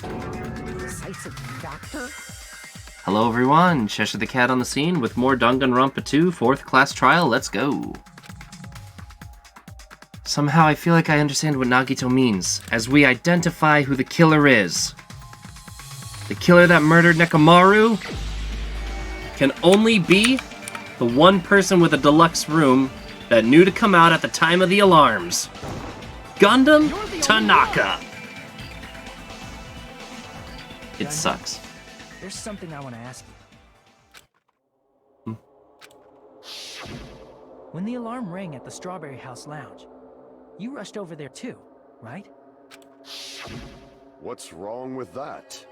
Decisive doctor? Hello everyone, Cheshire the Cat on the scene with more Danganronpa 2 4th class trial, let's go! Somehow I feel like I understand what Nagito means, as we identify who the killer is. The killer that murdered Nekomaru can only be the one person with a deluxe room that knew to come out at the time of the alarms. Gundam Tanaka! It sucks. There's something I want to ask you. When the alarm rang at the Strawberry House Lounge, you rushed over there too, right? What's wrong with that?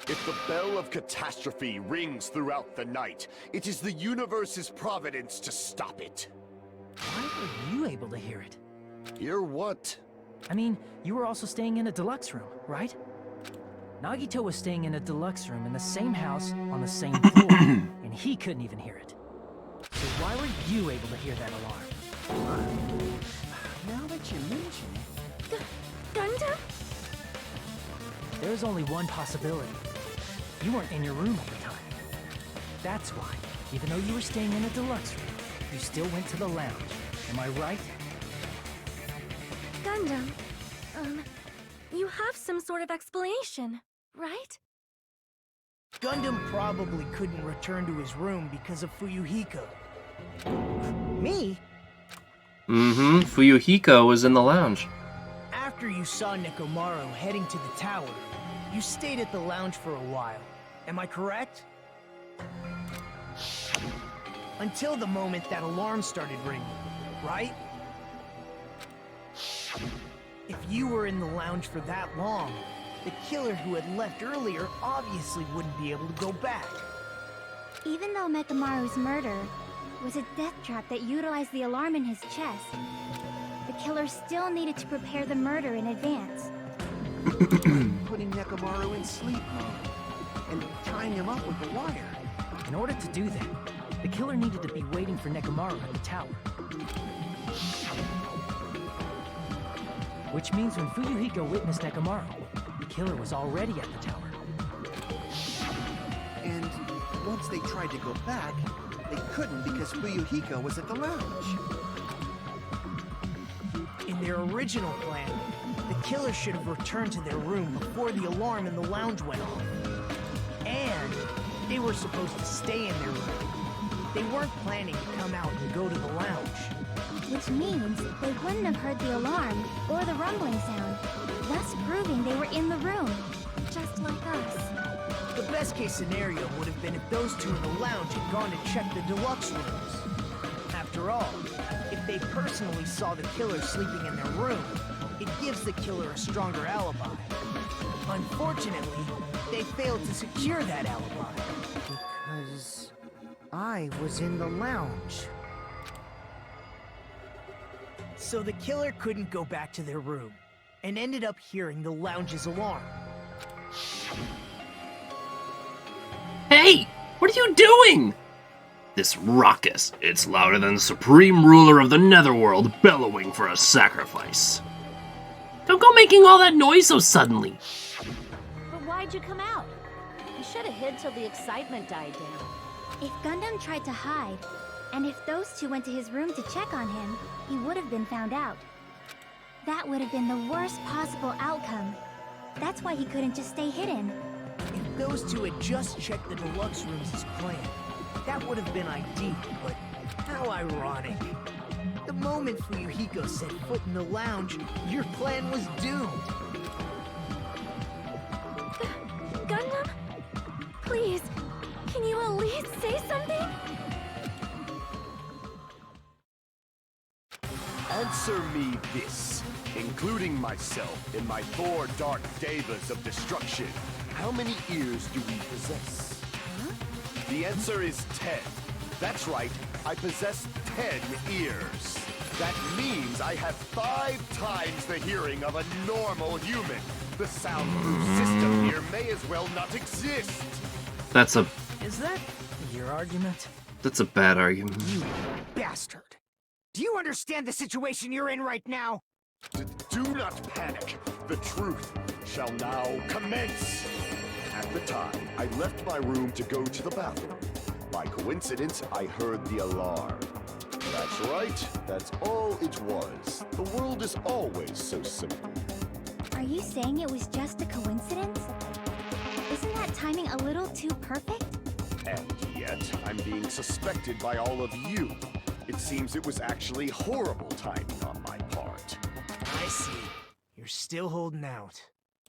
If the bell of catastrophe rings throughout the night, it is the universe's providence to stop it. Why were you able to hear it? Hear what? I mean, you were also staying in a deluxe room, right? Nagito was staying in a deluxe room in the same house on the same floor, and he couldn't even hear it. So why were you able to hear that alarm? Now that you mention it... Gundam? There's only one possibility. You weren't in your room at the time. That's why, even though you were staying in a deluxe room, you still went to the lounge. Am I right? Gundam, you have some sort of explanation, right? Gundam probably couldn't return to his room because of Fuyuhiko. Me? Fuyuhiko was in the lounge. After you saw Nekomaru heading to the tower, you stayed at the lounge for a while. Am I correct? Until the moment that alarm started ringing, right? If you were in the lounge for that long, the killer who had left earlier obviously wouldn't be able to go back. Even though Nekomaru's murder was a death trap that utilized the alarm in his chest, the killer still needed to prepare the murder in advance. Putting Nekomaru in sleep mode and tying him up with a wire. In order to do that, the killer needed to be waiting for Nekomaru at the tower. Which means when Fuyuhiko witnessed Nekomaru, the killer was already at the tower. And once they tried to go back, they couldn't because Fuyuhiko was at the lounge. In their original plan, the killer should have returned to their room before the alarm in the lounge went off. And they were supposed to stay in their room. They weren't planning to come out and go to the lounge. Which means they wouldn't have heard the alarm or the rumbling sound, thus proving they were in the room, just like us. The best case scenario would have been if those two in the lounge had gone to check the deluxe rooms. After all, if they personally saw the killer sleeping in their room, it gives the killer a stronger alibi. Unfortunately, they failed to secure that alibi. Because I was in the lounge. So the killer couldn't go back to their room, and ended up hearing the lounge's alarm. Hey! What are you doing? This ruckus, it's louder than the supreme ruler of the netherworld bellowing for a sacrifice. Don't go making all that noise so suddenly. But why'd you come out? You should have hid till the excitement died down. If Gundam tried to hide, and if those two went to his room to check on him, he would have been found out. That would have been the worst possible outcome. That's why he couldn't just stay hidden. If those two had just checked the deluxe rooms as planned, that would have been ideal, but how ironic. The moment Fuyuhiko set foot in the lounge, your plan was doomed. Gundam? Please, can you at least say something? Answer me this, including myself in my 4 dark devas of destruction. How many ears do we possess? Huh? The answer is 10. That's right, I possess 10 ears. That means I have 5 times the hearing of a normal human. The soundproof system here may as well not exist. That's a Is that your argument? bad argument. You bastard! Do you understand the situation you're in right now? Do not panic. The truth shall now commence. At the time, I left my room to go to the bathroom. By coincidence, I heard the alarm. That's right. That's all it was. The world is always so simple. Are you saying it was just a coincidence? Isn't that timing a little too perfect? And yet, I'm being suspected by all of you. It seems it was actually horrible timing on my part. I see. You're still holding out.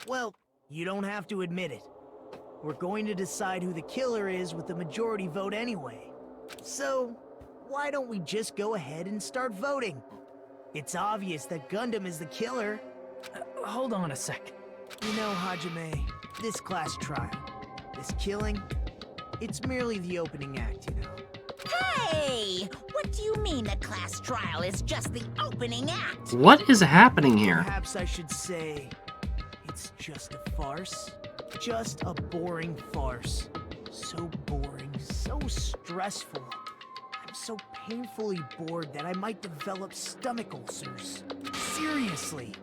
Well, you don't have to admit it. We're going to decide who the killer is with the majority vote anyway. So, why don't we just go ahead and start voting? It's obvious that Gundam is the killer. Hold on a sec. You know, Hajime, this class trial, this killing, it's merely the opening act, you know. Hey! What do you mean the class trial is just the opening act? What is happening here? Perhaps I should say, it's just a farce. Just a boring farce. So boring, so stressful. I'm so painfully bored that I might develop stomach ulcers. Seriously.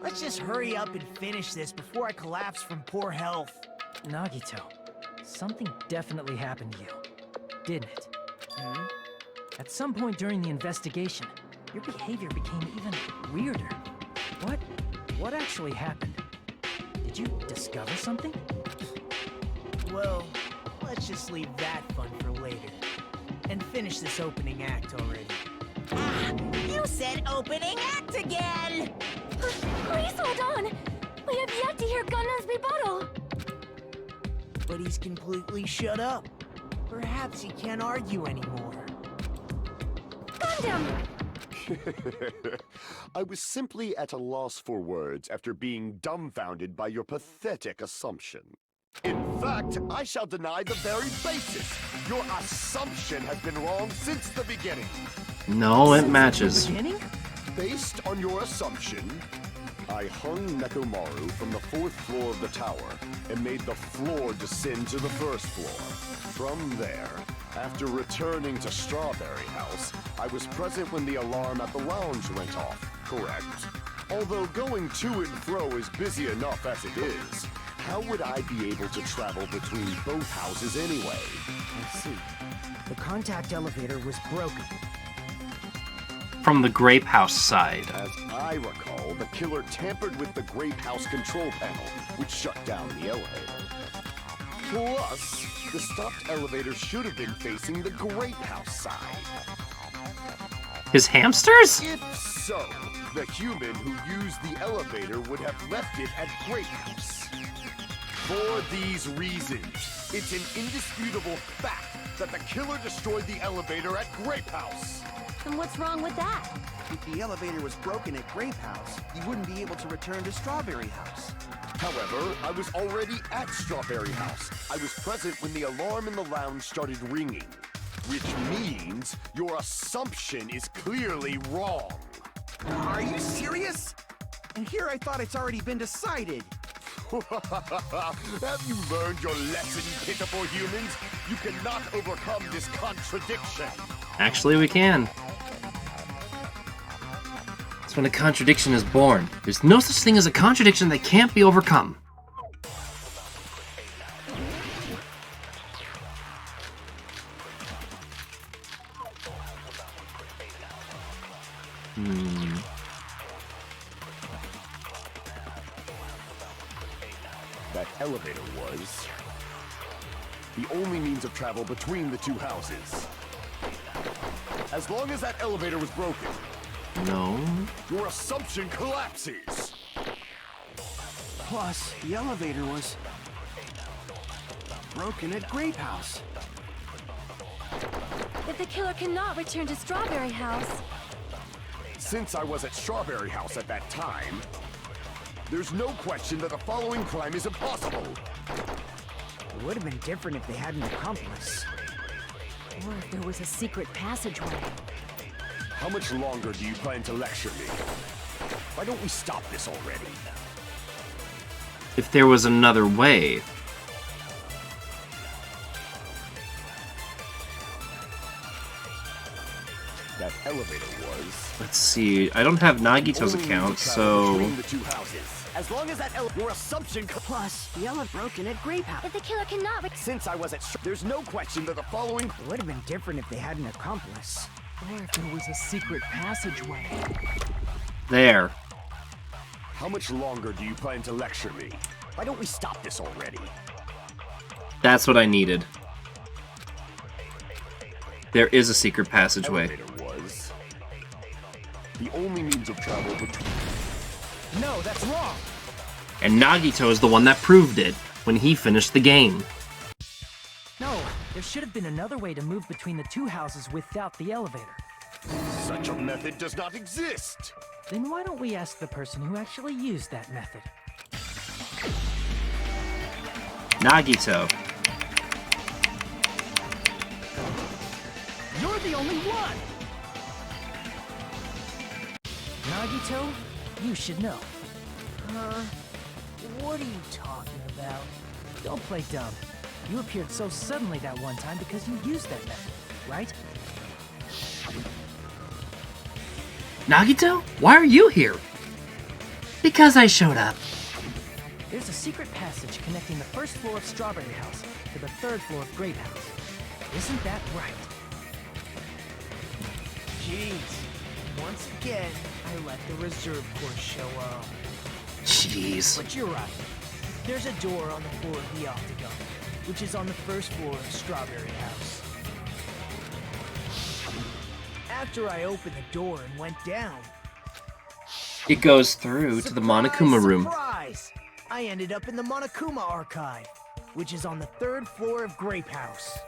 Let's just hurry up and finish this before I collapse from poor health. Nagito, something definitely happened to you, didn't it? Hmm? At some point during the investigation, your behavior became even weirder. What actually happened? Did you discover something? Well, let's just leave that fun for later. And finish this opening act already. Ah, you said opening act again! Please hold on! We have yet to hear Gundam's rebuttal! But he's completely shut up. Perhaps he can't argue anymore. Gundam! I was simply at a loss for words after being dumbfounded by your pathetic assumption. In fact, I shall deny the very basis. Your assumption has been wrong since the beginning. No, it matches. Beginning? Based on your assumption, I hung Nekomaru from the 4th floor of the tower and made the floor descend to the 1st floor. From there, after returning to Strawberry House, I was present when the alarm at the lounge went off, correct? Although going to and fro is busy enough as it is, how would I be able to travel between both houses anyway? I see. The contact elevator was broken. From the Grape House side. As I recall, the killer tampered with the Grape House control panel, which shut down the elevator. Plus, the stopped elevator should have been facing the Grape House side. His hamsters? If so, the human who used the elevator would have left it at Grape House. For these reasons, it's an indisputable fact that the killer destroyed the elevator at Grape House. And what's wrong with that? If the elevator was broken at Grape House, you wouldn't be able to return to Strawberry House. However, I was already at Strawberry House. I was present when the alarm in the lounge started ringing, which means your assumption is clearly wrong. Are you serious? And here I thought it's already been decided. Have you learned your lesson, pitiful humans? You cannot overcome this contradiction. Actually, we can. That's when a contradiction is born. There's no such thing as a contradiction that can't be overcome. That elevator was the only means of travel between the two houses. As long as that elevator was broken, No. your assumption collapses. Plus, the elevator was broken at Grape House. If the killer cannot return to Strawberry House, Since I was at Strawberry House at that time, there's no question that the following crime is impossible. It would have been different if they had an accomplice. or if there was a secret passageway. How much longer do you plan to lecture me? Why don't we stop this already? If there was another way. That elevator was. Let's see. I don't have Nagito's Only account, to travel so... between the two houses. As long as that your assumption. Plus, the elevator broken at Grape House. If the killer cannot Since I was at, there's no question that the following. It would have been different if they had an accomplice. Or if there was a secret passageway. There. How much longer do you plan to lecture me? Why don't we stop this already? That's what I needed. There is a secret passageway. Elevator was the only means of travel between. No, that's wrong. And Nagito is the one that proved it when he finished the game. No, there should have been another way to move between the two houses without the elevator. Such a method does not exist. Then why don't we ask the person who actually used that method? Nagito. You're the only one! Nagito, you should know. What are you talking about? Don't play dumb. You appeared so suddenly that one time because you used that method, right? Nagito? Why are you here? Because I showed up. There's a secret passage connecting the first floor of Strawberry House to the third floor of Grape House. Isn't that right? Jeez. Once again, I let the reserve course show up. Jeez. But you're right. There's a door on the floor of the Octagon, which is on the first floor of Strawberry House. After I opened the door and went down, It goes through to the Monokuma room. Surprise! I ended up in the Monokuma archive, which is on the third floor of Grape House.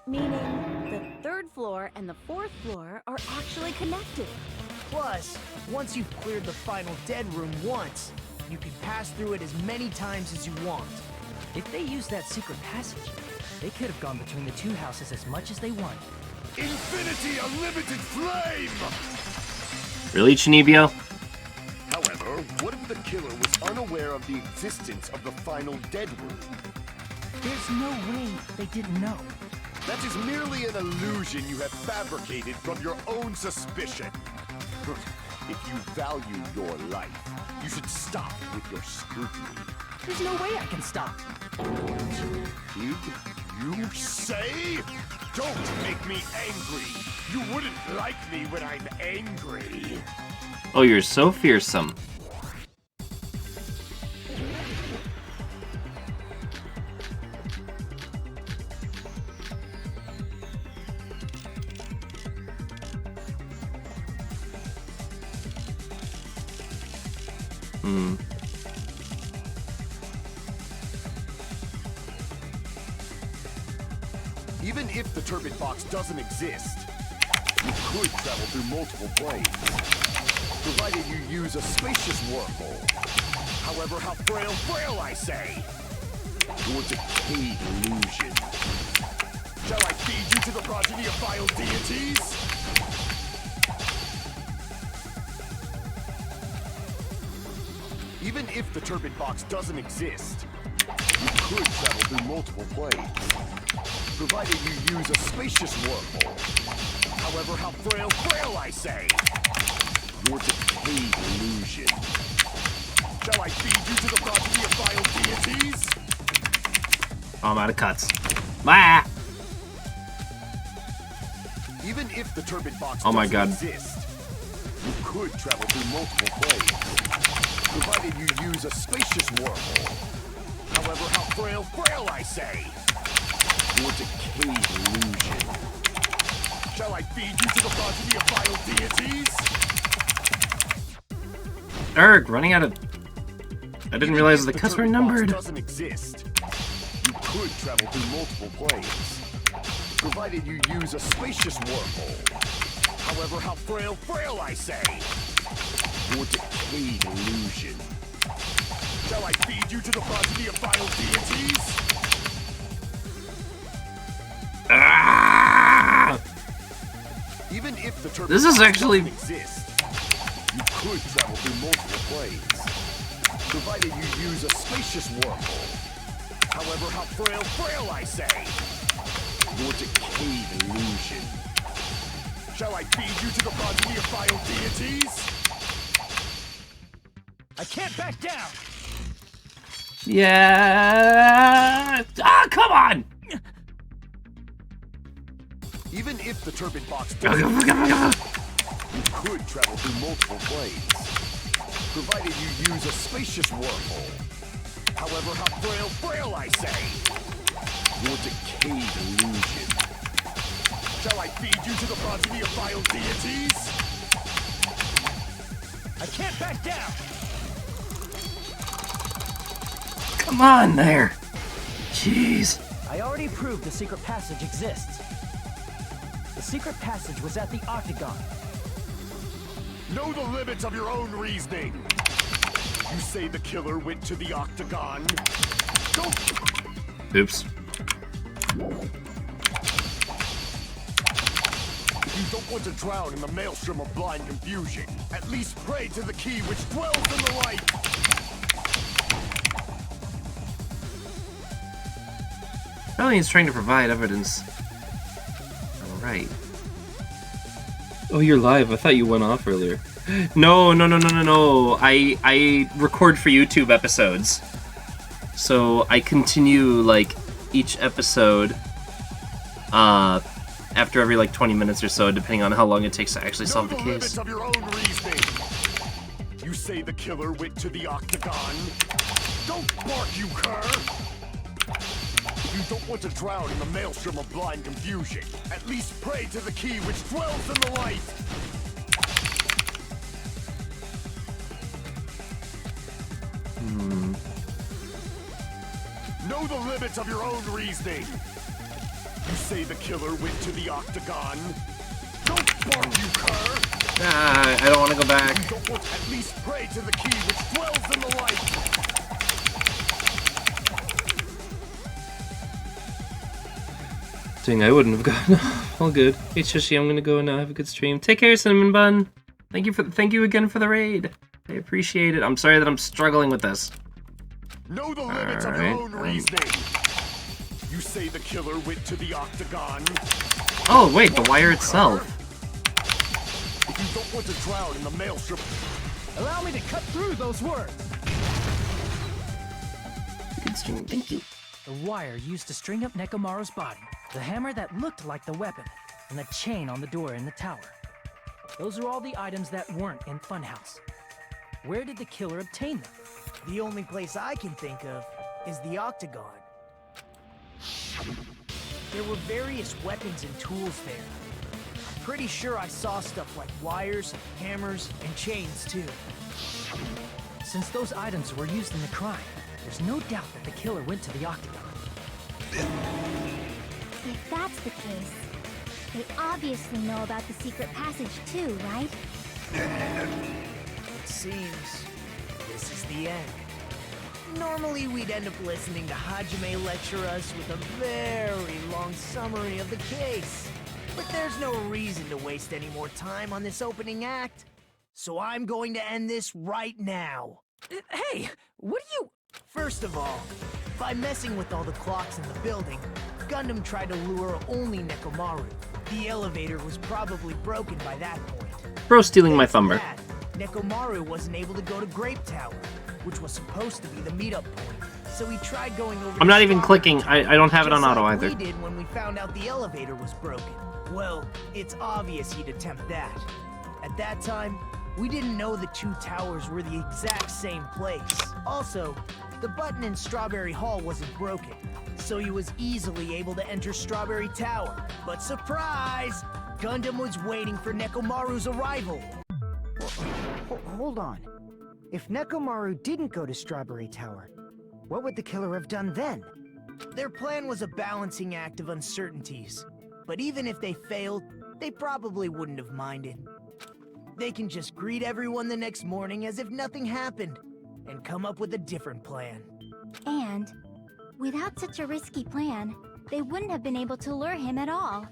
Meaning the third floor and the fourth floor are actually connected. Plus, once you've cleared the final dead room once, you can pass through it as many times as you want. If they used that secret passage, they could have gone between the two houses as much as they wanted. Infinity Unlimited Flame! Really, Chinibio? However, what if the killer was unaware of the existence of the final dead room? There's no way they didn't know. That is merely an illusion you have fabricated from your own suspicion. If you value your life, you should stop with your scrutiny. There's no way I can stop. Did you say? Don't make me angry. You wouldn't like me when I'm angry. Oh, you're so fearsome. Even if the turbid box doesn't exist, you could travel through multiple planes, provided you use a spacious wormhole. However, how frail I say! Your decayed illusion. Shall I feed you to the progeny of vile deities? Even if the turbid box doesn't exist, you could travel through multiple planes, provided you use a spacious wormhole. However, how frail I say! Your decayed illusion. Shall I feed you to the progeny of vile deities? Oh, I'm out of cuts. Ah! Even if the turbid box Oh my doesn't God. exist, you could travel through multiple planes, provided you use a spacious wormhole. However, how frail I say! Your decayed illusion. Shall I feed you to the progeny of vile deities? Erg, running out of... I didn't realize the If cuts were turbid box numbered. doesn't exist, you could travel through multiple planes, provided you use a spacious wormhole. However, how frail I say! Your decayed illusion. Shall I feed you to the progeny of vile deities? Ah! Even if the turbid This is box actually- doesn't exist, you could travel through multiple planes, provided you use a spacious wormhole. However, how frail I say! Your decayed illusion. Shall I feed you to the progeny of vile deities? I can't back down! Yeah. Ah, come on. Even if the turbid box doesn't you could travel through multiple planes, provided you use a spacious wormhole. However, how frail I say! Your decayed illusion. Shall I feed you to the progeny of vile deities? I can't back down! Come on there. Jeez. I already proved the secret passage exists. The secret passage was at the Octagon. Know the limits of your own reasoning. You say the killer went to the Octagon. Don't. Oops. If you don't want to drown in the maelstrom of blind confusion, at least pray to the key which dwells in the light. Apparently he's trying to provide evidence. Alright. Oh, you're live. I thought you went off earlier. No. I record for YouTube episodes. So I continue, like, each episode after every, like, 20 minutes or so, depending on how long it takes to actually solve the case. Limits of your own reasoning. You say the killer went to the Octagon. Don't bark, you cur! If you don't want to drown in the maelstrom of blind confusion, at least pray to the key which dwells in the light! Know the limits of your own reasoning! You say the killer went to the Octagon. Don't bark, you cur! Ah, I don't want to go back. You don't want at least pray to the key which dwells in the light! Dang, I wouldn't have gotten all good. Hey Xeshire, I'm gonna go now. Have a good stream. Take care, Cinnamon Bun. Thank you again for the raid. I appreciate it. I'm sorry that I'm struggling with this. Know the limits of your own reasoning. You say the killer went to the Octagon. Oh wait, the wire itself. If you don't want to drown in the maelstrom, Allow me to cut through those words! Good stream, thank you. The wire used to string up Nekomaru's body, the hammer that looked like the weapon, and the chain on the door in the tower. Those are all the items that weren't in Funhouse. Where did the killer obtain them? The only place I can think of is the Octagon. There were various weapons and tools there. I'm pretty sure I saw stuff like wires, hammers, and chains too. Since those items were used in the crime, there's no doubt that the killer went to the Octagon. If that's the case, they obviously know about the secret passage too, right? It seems this is the end. Normally we'd end up listening to Hajime lecture us with a very long summary of the case. But there's no reason to waste any more time on this opening act. So I'm going to end this right now. Hey, what are you... First of all, by messing with all the clocks in the building, Gundam tried to lure only Nekomaru. The elevator was probably broken by that point. Bro stealing my thunder. That, Nekomaru wasn't able to go to Grape Tower, which was supposed to be the meetup point. So he tried going over I'm to not even Strawberry clicking. Tower, I don't have it on just auto like either. we did when we found out the elevator was broken. Well, it's obvious he'd attempt that. At that time, we didn't know the two towers were the exact same place. Also, the button in Strawberry Hall wasn't broken, so he was easily able to enter Strawberry Tower. But surprise! Gundam was waiting for Nekomaru's arrival. Hold on. If Nekomaru didn't go to Strawberry Tower, what would the killer have done then? Their plan was a balancing act of uncertainties. But even if they failed, they probably wouldn't have minded. They can just greet everyone the next morning as if nothing happened, and come up with a different plan. And, without such a risky plan, they wouldn't have been able to lure him at all.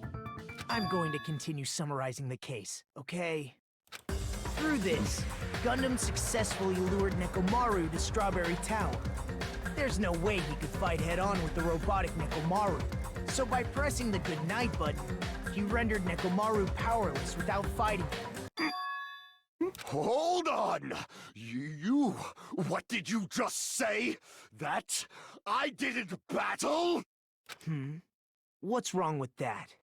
I'm going to continue summarizing the case, okay? Through this, Gundam successfully lured Nekomaru to Strawberry Tower. There's no way he could fight head-on with the robotic Nekomaru, so by pressing the goodnight button, You rendered Nekomaru powerless without fighting. Hold on! What did you just say? That I didn't battle? What's wrong with that?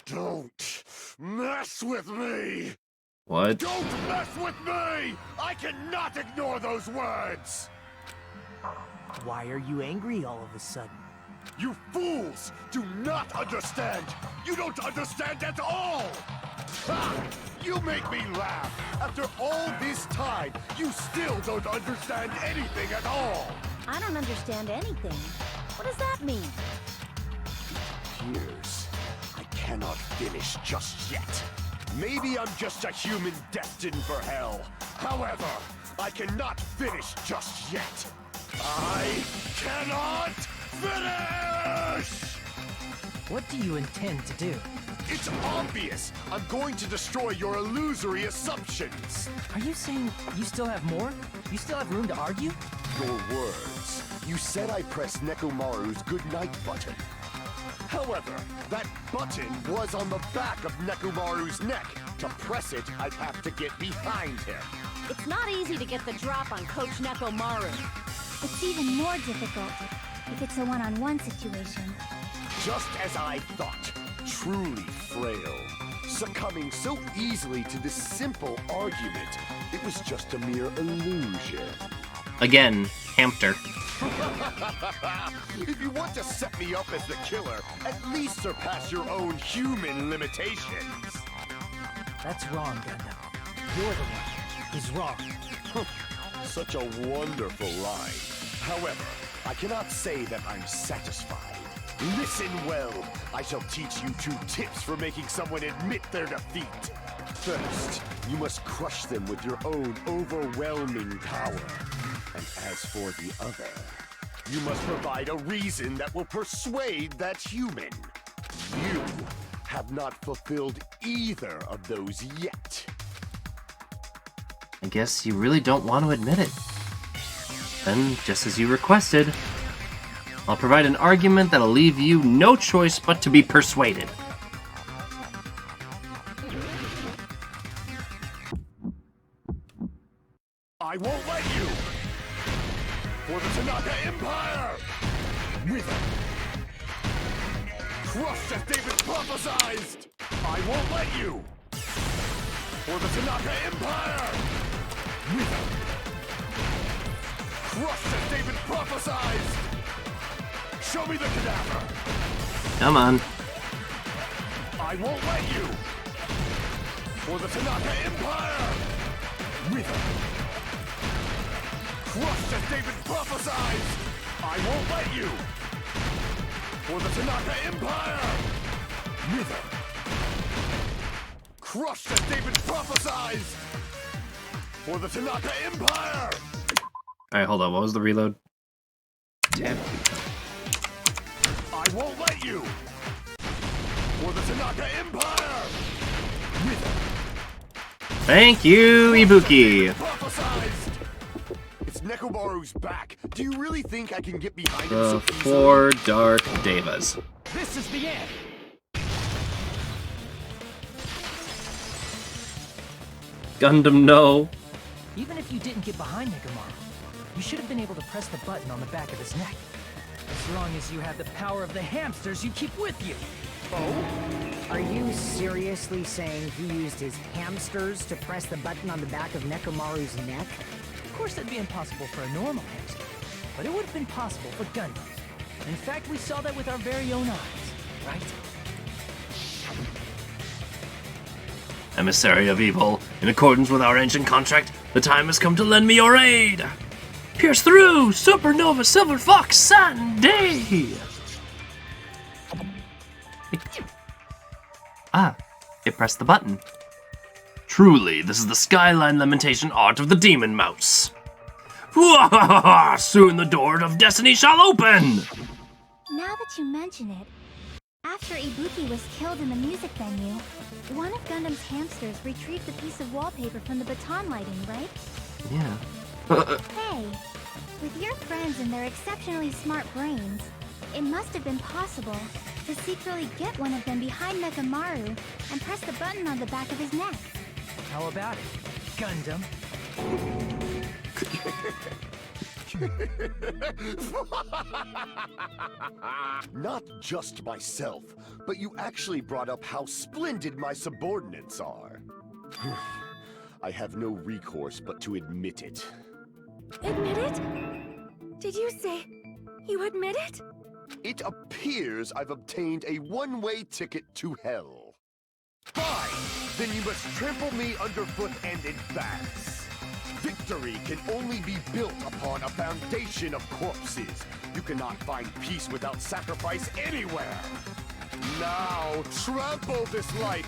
Don't mess with me! What? Don't mess with me! I cannot ignore those words! Why are you angry all of a sudden? You fools do not understand! You don't understand at all! Ha! You make me laugh! After all this time, you still don't understand anything at all! I don't understand anything. What does that mean? Years. I cannot finish just yet. Maybe I'm just a human destined for hell. However, I cannot finish just yet. I cannot finish! What do you intend to do? It's obvious! I'm going to destroy your illusory assumptions! Are you saying you still have more? You still have room to argue? Your words. You said I pressed Nekomaru's goodnight button. However, that button was on the back of Nekomaru's neck. To press it, I'd have to get behind him. It's not easy to get the drop on Coach Nekomaru. It's even more difficult if it's a one-on-one situation. Just as I thought. Truly frail. Succumbing so easily to this simple argument. It was just a mere illusion. Again, Hamster. If you want to set me up as the killer, at least surpass your own human limitations. That's wrong, Gundam. You're the one who's wrong. Such a wonderful line. However, I cannot say that I'm satisfied. Listen well. I shall teach you 2 tips for making someone admit their defeat. First, you must crush them with your own overwhelming power. And as for the other, you must provide a reason that will persuade that human. You have not fulfilled either of those yet. I guess you really don't want to admit it. Then, just as you requested, I'll provide an argument that'll leave you no choice but to be persuaded. I won't let you! For the Tanaka Empire! Wither! Crushed as David prophesized! I won't let you! For the Tanaka Empire! Wither! Crushed as David prophesized! Show me the cadaver! Come on. I won't let you! For the Tanaka Empire! Wither! Crushed as David prophesied! I won't let you! For the Tanaka Empire! Wither! Crushed as David prophesied! For the Tanaka Empire! Alright, hold on. What was the reload? Tab. I won't let you! For the Tanaka Empire! Wither! Thank you, Ibuki! Prophesized! It's Nekomaru's back. Do you really think I can get behind him The so easily? 4 Dark Devas. This is the end! Gundam, no. Even if you didn't get behind Nekomaru, you should have been able to press the button on the back of his neck. As long as you have the power of the hamsters you keep with you. Are you seriously saying he used his hamsters to press the button on the back of Nekomaru's neck? Of course that'd be impossible for a normal hamster, but it would have been possible for Gundam. In fact, we saw that with our very own eyes, right? Emissary of Evil, in accordance with our ancient contract, the time has come to lend me your aid! Pierce through! Supernova Silver Fox Sunday! It pressed the button. Truly, this is the Skyline Lamentation art of the Demon Mouse. Soon the door of destiny shall open! Now that you mention it, after Ibuki was killed in the music venue, one of Gundam's hamsters retrieved the piece of wallpaper from the baton lighting, right? Yeah. Hey, with your friends and their exceptionally smart brains, it must have been possible to secretly get one of them behind Nekamaru and press the button on the back of his neck. How about it, Gundam? Not just myself, but you actually brought up how splendid my subordinates are. I have no recourse but to admit it. Admit it? Did you say you admit it? It appears I've obtained a one-way ticket to hell. Fine! Then you must trample me underfoot and advance. Victory can only be built upon a foundation of corpses. You cannot find peace without sacrifice anywhere. Now, trample this life.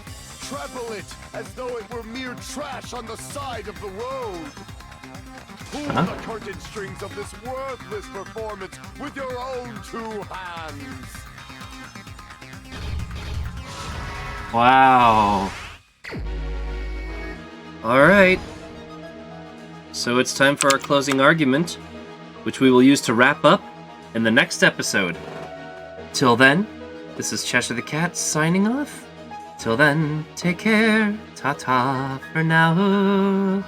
Trample it as though it were mere trash on the side of the road. Pull the curtain strings of this worthless performance with your own two hands. Wow. Alright. So it's time for our closing argument, which we will use to wrap up in the next episode. Till then, this is Cheshire the Cat signing off. Till then, take care. Ta-ta for now.